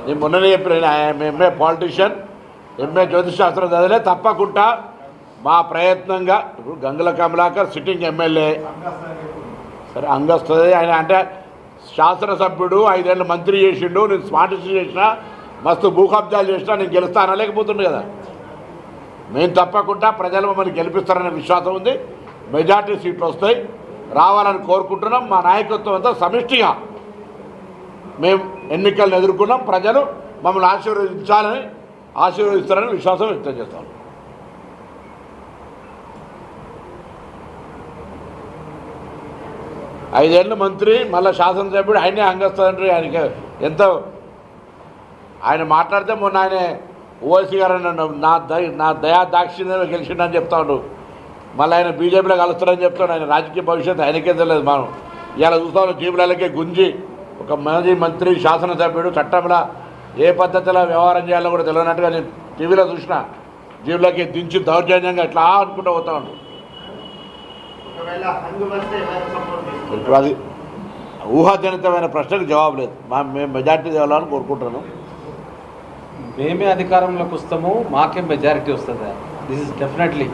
నేను మొన్ననే చెప్పిన ఎంఏ పాలిటిషియన్, ఎంఏ జ్యోతిషాస్త్రం చదివే, తప్పకుండా మా ప్రయత్నంగా ఇప్పుడు గంగుల కమలాకర్ సిట్టింగ్ ఎమ్మెల్యే సరే అంగొస్తుంది ఆయన అంటే శాసనసభ్యుడు 5 ఏళ్ళు మంత్రి చేసిండు, నేను స్మార్ట్ సిటీ చేసినా మస్తు భూ కబ్జాలు చేసినా నేను గెలుస్తా అనలేకపోతుండే కదా. మేము తప్పకుండా ప్రజలు మమ్మల్ని గెలిపిస్తారనే విశ్వాసం ఉంది. మెజార్టీ సీట్లు వస్తాయి, రావాలని కోరుకుంటున్నాం. మా నాయకత్వం అంతా సమిష్టిగా మేము ఎన్నికలను ఎదుర్కొన్నాం. ప్రజలు మమ్మల్ని ఆశీర్వదిస్తారని విశ్వాసం వ్యక్తం చేస్తాం. ఐదేళ్ళు మంత్రి, మళ్ళీ శాసనసభ్యుడు, ఆయనే అంగస్తుండ్రి. ఆయనకి ఎంత ఆయన మాట్లాడితే మొన్న ఆయన ఓవైసీ గారు నా దయా దాక్షిణ్యంగా గెలిచిండని చెప్తాడు. మళ్ళీ ఆయన బీజేపీలో కలుస్తాడని చెప్తాడు. ఆయన రాజకీయ భవిష్యత్తు ఆయనకే తెలియదు. మనం ఇలా చూస్తాం జీబులకే గుంజి ఒక మాజీ మంత్రి, శాసనసభ్యుడు చట్టంలో ఏ పద్ధతిలో వ్యవహారం చేయాలో కూడా తెలియనట్టుగా నేను టీవీలో చూసిన. జీబులకి దించి దౌర్జన్యంగా ఇట్లా అనుకుంటూ పోతా ఉంటాడు. ఇప్పుడు అది ఊహాజనితమైన ప్రశ్నకు జవాబు లేదు. మేము మెజార్టీ తేవాలని కోరుకుంటున్నాం. మేమే అధికారంలోకి వస్తాము, మాకే మెజారిటీ వస్తుంది. This is definitely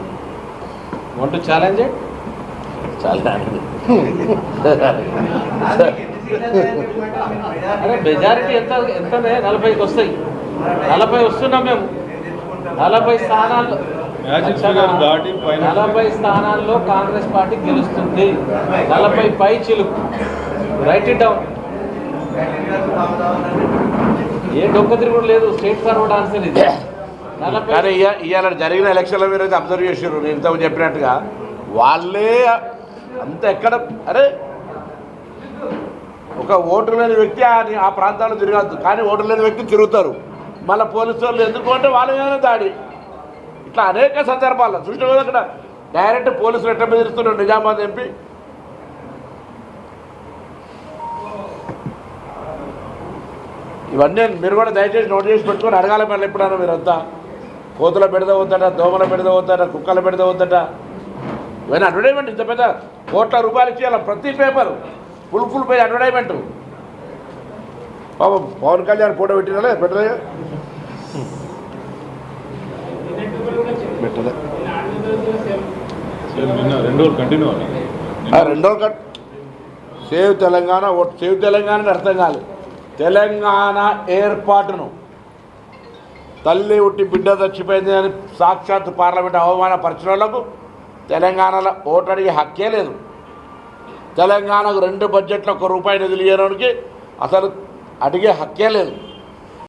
want to challenge it. అరే మెజారిటీ ఎంత 40కి వస్తాయి. 40 వస్తున్నాం మేము. 40 స్థానాల్లో 40 స్థానాల్లో కాంగ్రెస్ పార్టీ గెలుస్తుంది. 40 పై చిలుకు. Right it down. ఏ డొక్క తిరుగుడు లేదు. స్ట్రేట్ ఫార్వర్డ్ ఆన్సర్ ఇది. కానీ ఇవాళ జరిగిన ఎలక్షన్ల మీరు అయితే అబ్జర్వ్ చేసారు. నేను ఇంతకు చెప్పినట్టుగా వాళ్ళే అంత ఎక్కడ అరే ఒక ఓటు లేని వ్యక్తి ఆ ప్రాంతాల్లో తిరగద్దు, కానీ ఓటు లేని వ్యక్తి తిరుగుతారు. మళ్ళీ పోలీసు వాళ్ళు ఎందుకు అంటే వాళ్ళ మీద దాడి. ఇట్లా అనేక సందర్భాల్లో చూసిన కదా. అక్కడ డైరెక్ట్ పోలీసులు ఎట్ట బెదిరిస్తున్నారు నిజామాబాద్ ఎంపీ. ఇవన్నీ మీరు కూడా దయచేసి నోట్ చేసి పెట్టుకొని అడగాలి. మళ్ళీ ఎప్పుడన్నా మీరంతా కోతుల పెడద వద్దట, దోమల పెడద వద్దట, కుక్కల పెడద వద్దట. ఇవన్నీ అడ్వర్టైజ్మెంట్. ఇంత పెద్ద ₹1,00,000 ఇచ్చేయాలి ప్రతి పేపర్ ఫుల్ పేజ్ అడ్వర్టైజ్మెంట్. పాపం పవన్ కళ్యాణ్ ఫోటో పెట్టినా పెట్టలే పెట్టలే 2 రోజులు continue save Telangana save Telangana అర్థం కాదు. తెలంగాణ ఏర్పాటును తల్లి ఉట్టి బిడ్డ చచ్చిపోయింది అని సాక్షాత్ పార్లమెంట్ అవమానపరిచిన వాళ్ళకు తెలంగాణలో ఓటు అడిగే హక్కే లేదు. తెలంగాణకు 2 బడ్జెట్లో ₹1 నిధులు ఇవ్వడానికి అసలు అడిగే హక్కే లేదు.